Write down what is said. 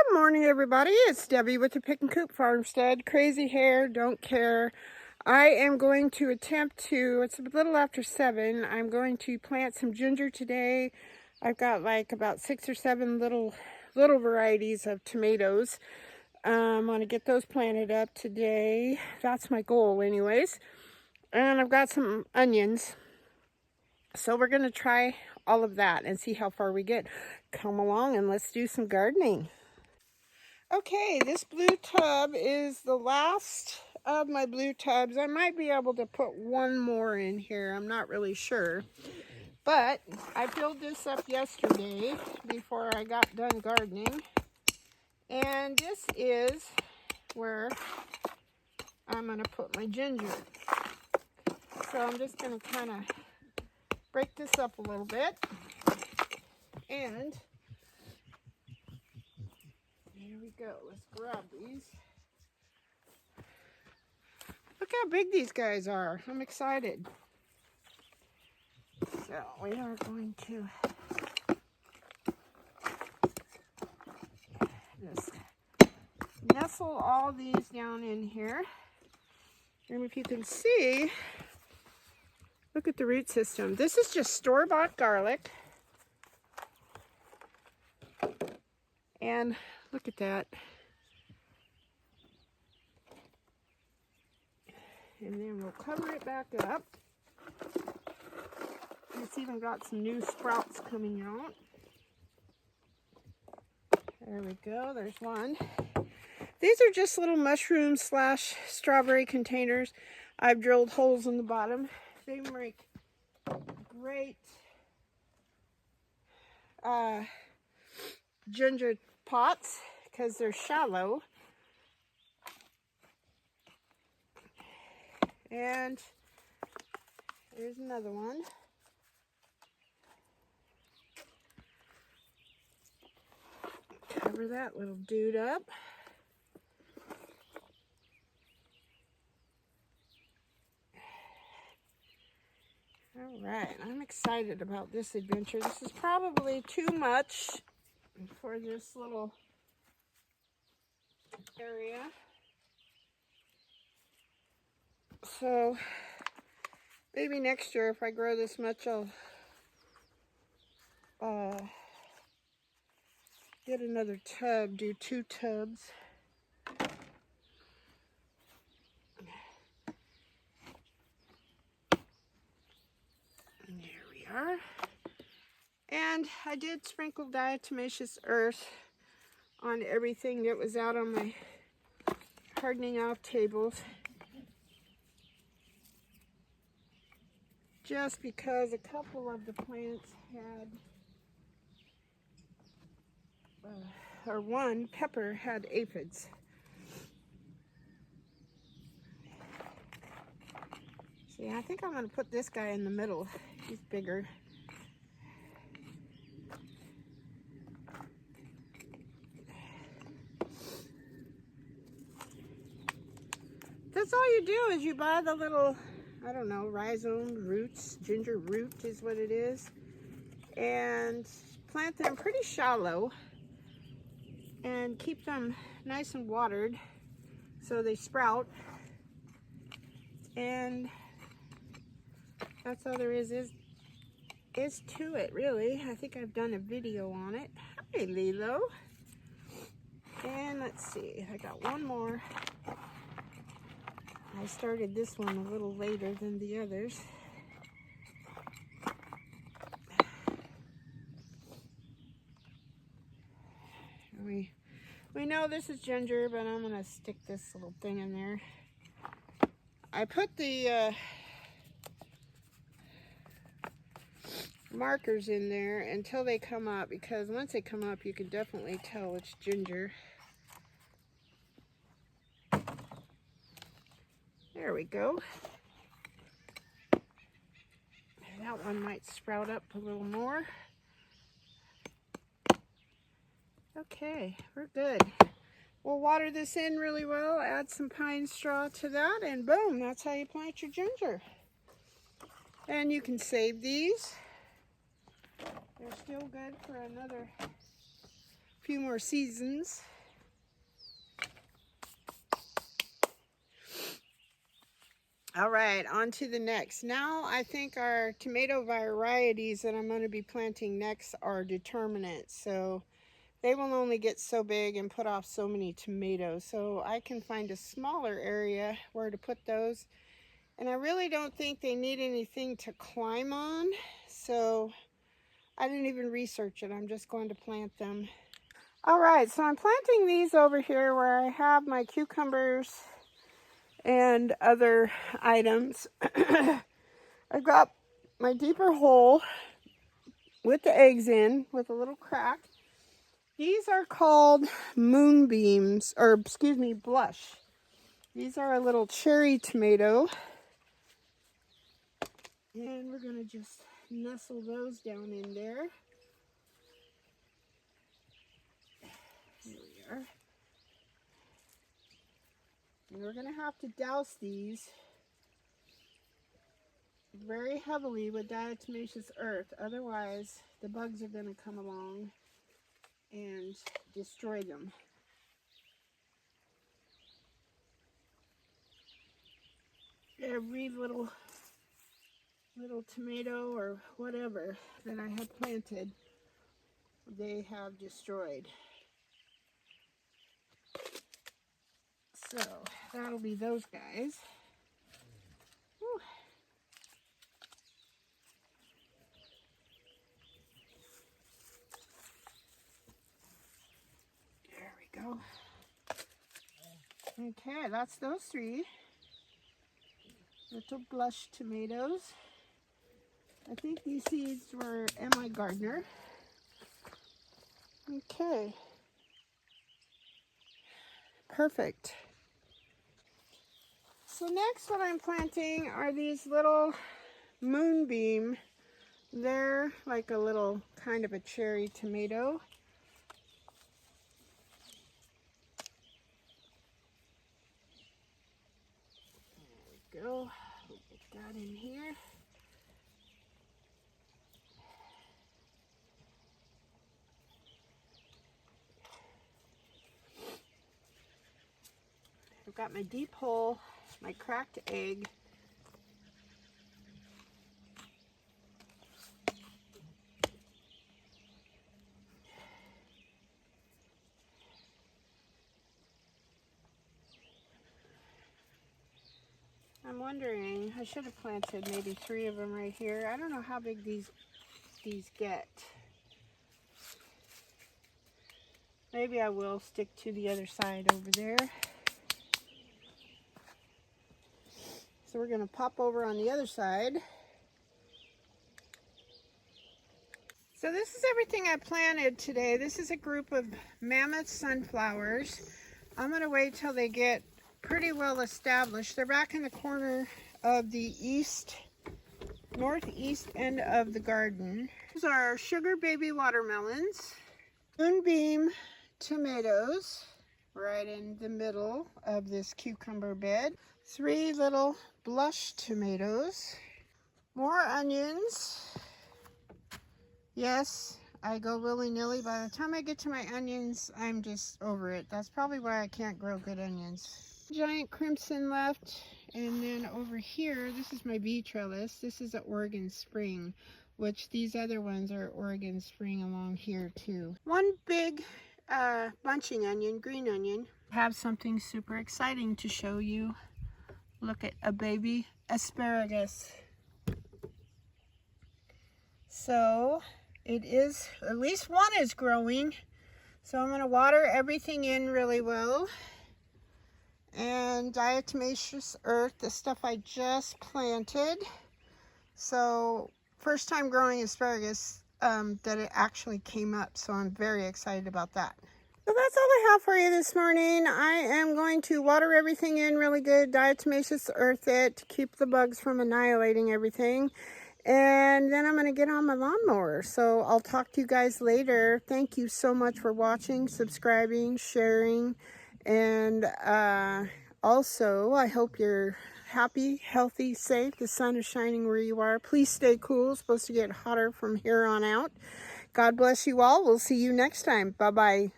Good morning, everybody. It's Debbie with the Pickin Coop Farmstead. Crazy hair, don't care. I am going to attempt to, it's a little after 7, I'm going to plant some ginger today. I've got like about 6 or 7 little varieties of tomatoes. I'm going to get those planted up today. That's my goal anyways. And I've got some onions. So we're going to try all of that and see how far we get. Come along and let's do some gardening. Okay, this blue tub is the last of my blue tubs. I might be able to put one more in here. I'm not really sure. But I filled this up yesterday before I got done gardening. And this is where I'm going to put my ginger. So I'm just going to kind of break this up a little bit. And here we go. Let's grab these. Look how big these guys are. I'm excited. So we are going to just nestle all these down in here. And if you can see, look at the root system. This is just store-bought garlic. And look at that. And then we'll cover it back up. It's even got some new sprouts coming out. There we go, there's one. These are just little mushroom / strawberry containers. I've drilled holes in the bottom. They make great ginger pots because they're shallow. And here's another one. Cover that little dude up. All right, I'm excited about this adventure. This is probably too much for this little area. So maybe next year if I grow this much, I'll get another tub, do 2 tubs. And here we are. And I did sprinkle diatomaceous earth on everything that was out on my hardening off tables. Just because a couple of the plants had, or one pepper had aphids. See, I think I'm going to put this guy in the middle. He's bigger. That's all you do is you buy the little, I don't know, rhizome roots. Ginger root is what it is. And plant them pretty shallow. And keep them nice and watered so they sprout. And that's all there is to it, really. I think I've done a video on it. Hi, Lilo. And let's see, I got one more. I started this one a little later than the others. We know this is ginger, but I'm gonna stick this little thing in there. I put the markers in there until they come up, because once they come up you can definitely tell it's ginger. There we go. That one might sprout up a little more. Okay, we're good. We'll water this in really well, add some pine straw to that, and boom, that's how you plant your ginger. And you can save these. They're still good for another few more seasons. All right, on to the next. Now I think our tomato varieties that I'm going to be planting next are determinate. So they will only get so big and put off so many tomatoes. So I can find a smaller area where to put those. And I really don't think they need anything to climb on. So I didn't even research it. I'm just going to plant them. All right, so I'm planting these over here where I have my cucumbers and other items. I've got my deeper hole with the eggs in with a little crack. These are called moonbeams, or excuse me, blush. These are a little cherry tomato. And we're going to just nestle those down in there. There we are. And we're going to have to douse these very heavily with diatomaceous earth. Otherwise, the bugs are going to come along and destroy them. Every little tomato or whatever that I have planted, they have destroyed. So that'll be those guys. Whew. There we go. Okay, that's those three little blush tomatoes. I think these seeds were M.I. Gardner. Okay. Perfect. So next what I'm planting are these little moonbeam. They're like a little kind of a cherry tomato. There we go. Get that in here. I've got my deep hole, my cracked egg. I'm wondering, I should have planted maybe 3 of them right here. I don't know how big these get. Maybe I will stick to the other side over there. So we're going to pop over on the other side. So this is everything I planted today. This is a group of mammoth sunflowers. I'm going to wait till they get pretty well established. They're back in the corner of the northeast end of the garden. These are sugar baby watermelons, moonbeam tomatoes right in the middle of this cucumber bed, 3 little blush tomatoes, more onions. Yes, I go willy-nilly. By the time I get to my onions, I'm just over it. That's probably why I can't grow good onions. Giant crimson left, and then over here, this is my bee trellis. This is an Oregon Spring, which these other ones are Oregon Spring along here too. One big bunching onion, green onion. I have something super exciting to show you. Look at a baby asparagus. So it is, at least one is growing. So I'm going to water everything in really well. And diatomaceous earth, the stuff I just planted. So first time growing asparagus that it actually came up. So I'm very excited about that. So that's all I have for you this morning. I am going to water everything in really good, diatomaceous earth it to keep the bugs from annihilating everything. And then I'm going to get on my lawnmower. So I'll talk to you guys later. Thank you so much for watching, subscribing, sharing. And also, I hope you're happy, healthy, safe. The sun is shining where you are. Please stay cool. It's supposed to get hotter from here on out. God bless you all. We'll see you next time. Bye-bye.